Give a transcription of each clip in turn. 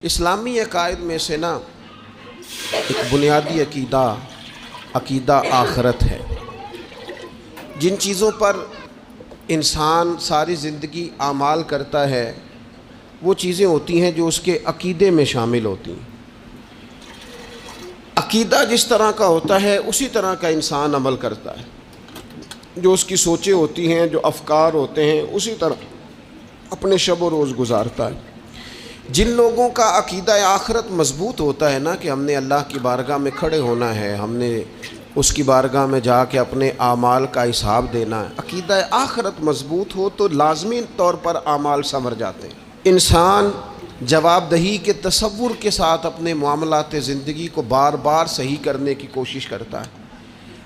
اسلامی عقائد میں سے نا ایک بنیادی عقیدہ آخرت ہے۔ جن چیزوں پر انسان ساری زندگی اعمال کرتا ہے وہ چیزیں ہوتی ہیں جو اس کے عقیدے میں شامل ہوتی ہیں۔ عقیدہ جس طرح کا ہوتا ہے اسی طرح کا انسان عمل کرتا ہے۔ جو اس کی سوچیں ہوتی ہیں، جو افکار ہوتے ہیں، اسی طرح اپنے شب و روز گزارتا ہے۔ جن لوگوں کا عقیدہ آخرت مضبوط ہوتا ہے نا کہ ہم نے اللہ کی بارگاہ میں کھڑے ہونا ہے، ہم نے اس کی بارگاہ میں جا کے اپنے اعمال کا حساب دینا ہے، عقیدہ آخرت مضبوط ہو تو لازمی طور پر اعمال سنور جاتے ہیں۔ انسان جواب دہی کے تصور کے ساتھ اپنے معاملات زندگی کو بار بار صحیح کرنے کی کوشش کرتا ہے۔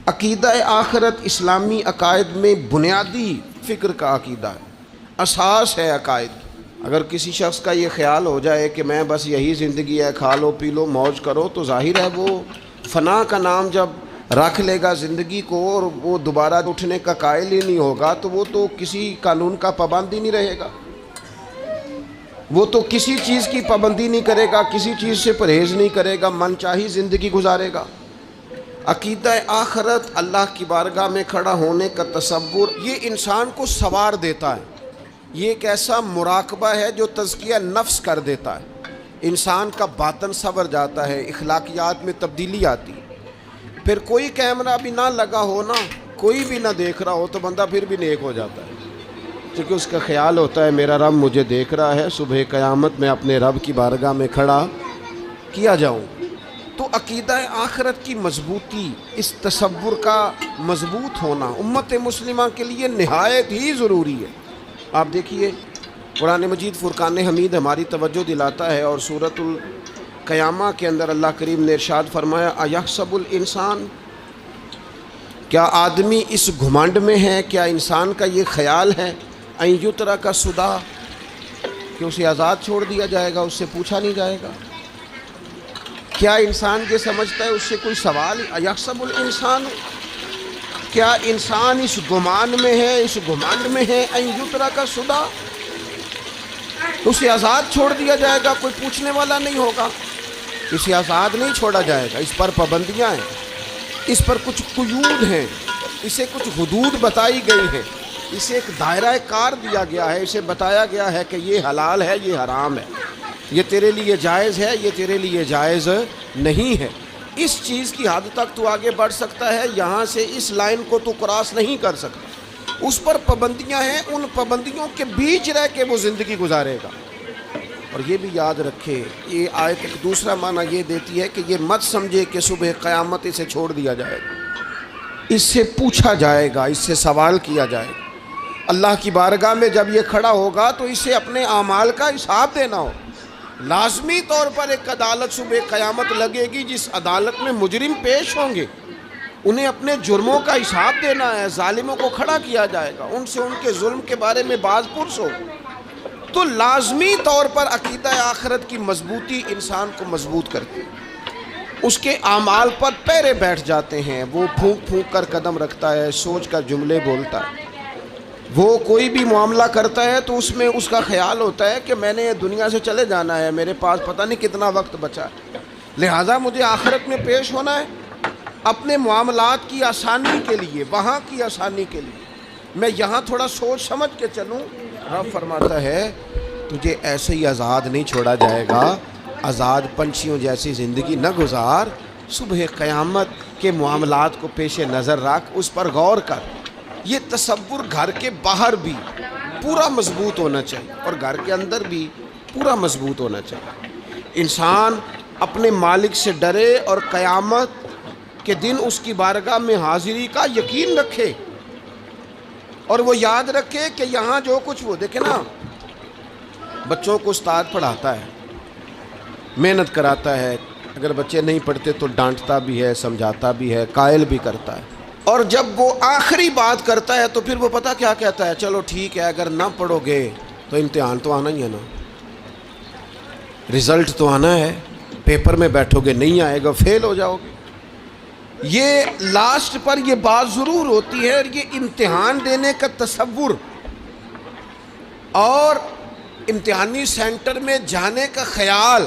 عقیدہ آخرت اسلامی عقائد میں بنیادی فکر کا عقیدہ ہے، اساس ہے عقائد کی۔ اگر کسی شخص کا یہ خیال ہو جائے کہ میں بس یہی زندگی ہے، کھا لو پی لو موج کرو، تو ظاہر ہے وہ فنا کا نام جب رکھ لے گا زندگی کو اور وہ دوبارہ اٹھنے کا قائل ہی نہیں ہوگا تو وہ تو کسی قانون کا پابند ہی نہیں رہے گا، وہ تو کسی چیز کی پابندی نہیں کرے گا، کسی چیز سے پرہیز نہیں کرے گا، من چاہی زندگی گزارے گا۔ عقیدہ آخرت، اللہ کی بارگاہ میں کھڑا ہونے کا تصور، یہ انسان کو سوار دیتا ہے۔ یہ ایک ایسا مراقبہ ہے جو تزکیہ نفس کر دیتا ہے، انسان کا باطن سنور جاتا ہے، اخلاقیات میں تبدیلی آتی ہے۔ پھر کوئی کیمرہ بھی نہ لگا ہو نا، کوئی بھی نہ دیکھ رہا ہو تو بندہ پھر بھی نیک ہو جاتا ہے، کیونکہ اس کا خیال ہوتا ہے میرا رب مجھے دیکھ رہا ہے، صبح قیامت میں اپنے رب کی بارگاہ میں کھڑا کیا جاؤں۔ تو عقیدہ آخرت کی مضبوطی، اس تصور کا مضبوط ہونا امت مسلمہ کے لیے نہایت ہی ضروری ہے۔ آپ دیکھیے قرآن مجید فرقان حمید ہماری توجہ دلاتا ہے، اور سورۃ القیامہ کے اندر اللہ کریم نے ارشاد فرمایا ایحسب الانسان، کیا آدمی اس گھمنڈ میں ہے، کیا انسان کا یہ خیال ہے ان یترک سدی، کہ اسے آزاد چھوڑ دیا جائے گا، اس سے پوچھا نہیں جائے گا؟ کیا انسان یہ سمجھتا ہے اس سے کوئی سوال؟ ایحسب الانسان، کیا انسان اس گمان میں ہے، اس گھمنڈ میں ہے ان یترک سدی، اسے آزاد چھوڑ دیا جائے گا، کوئی پوچھنے والا نہیں ہوگا؟ اسے آزاد نہیں چھوڑا جائے گا، اس پر پابندیاں ہیں، اس پر کچھ قیود ہیں، اسے کچھ حدود بتائی گئی ہیں، اسے ایک دائرہ کار دیا گیا ہے، اسے بتایا گیا ہے کہ یہ حلال ہے، یہ حرام ہے، یہ تیرے لیے جائز ہے، یہ تیرے لیے جائز نہیں ہے۔ اس چیز کی حد تک تو آگے بڑھ سکتا ہے، یہاں سے اس لائن کو تو کراس نہیں کر سکتا، اس پر پابندیاں ہیں، ان پابندیوں کے بیچ رہ کے وہ زندگی گزارے گا۔ اور یہ بھی یاد رکھے، یہ آیت ایک دوسرا معنی یہ دیتی ہے کہ یہ مت سمجھے کہ صبح قیامت اسے چھوڑ دیا جائے گا، اس سے پوچھا جائے گا، اس سے سوال کیا جائے گا۔ اللہ کی بارگاہ میں جب یہ کھڑا ہوگا تو اسے اپنے اعمال کا حساب دینا ہو۔ لازمی طور پر ایک عدالت صبح قیامت لگے گی، جس عدالت میں مجرم پیش ہوں گے، انہیں اپنے جرموں کا حساب دینا ہے، ظالموں کو کھڑا کیا جائے گا، ان سے ان کے ظلم کے بارے میں باز پرس ہو۔ تو لازمی طور پر عقیدہ آخرت کی مضبوطی انسان کو مضبوط کرتی ہے، اس کے اعمال پر پیرے بیٹھ جاتے ہیں، وہ پھونک پھونک کر قدم رکھتا ہے، سوچ کر جملے بولتا ہے، وہ کوئی بھی معاملہ کرتا ہے تو اس میں اس کا خیال ہوتا ہے کہ میں نے دنیا سے چلے جانا ہے، میرے پاس پتہ نہیں کتنا وقت بچا ہے، لہٰذا مجھے آخرت میں پیش ہونا ہے اپنے معاملات کی آسانی کے لیے، وہاں کی آسانی کے لیے میں یہاں تھوڑا سوچ سمجھ کے چلوں۔ رب فرماتا ہے تجھے ایسے ہی آزاد نہیں چھوڑا جائے گا، آزاد پنچھیوں جیسی زندگی نہ گزار، صبح قیامت کے معاملات کو پیش نظر رکھ، اس پر غور کر۔ یہ تصور گھر کے باہر بھی پورا مضبوط ہونا چاہیے اور گھر کے اندر بھی پورا مضبوط ہونا چاہیے۔ انسان اپنے مالک سے ڈرے اور قیامت کے دن اس کی بارگاہ میں حاضری کا یقین رکھے، اور وہ یاد رکھے کہ یہاں جو کچھ وہ دیکھے نا، بچوں کو استاد پڑھاتا ہے، محنت کراتا ہے، اگر بچے نہیں پڑھتے تو ڈانٹتا بھی ہے، سمجھاتا بھی ہے، قائل بھی کرتا ہے، اور جب وہ آخری بات کرتا ہے تو پھر وہ پتہ کیا کہتا ہے؟ چلو ٹھیک ہے، اگر نہ پڑھو گے تو امتحان تو آنا ہی ہے نا، رزلٹ تو آنا ہے، پیپر میں بیٹھو گے نہیں آئے گا، فیل ہو جاؤ گے۔ یہ لاسٹ پر یہ بات ضرور ہوتی ہے، اور یہ امتحان دینے کا تصور اور امتحانی سینٹر میں جانے کا خیال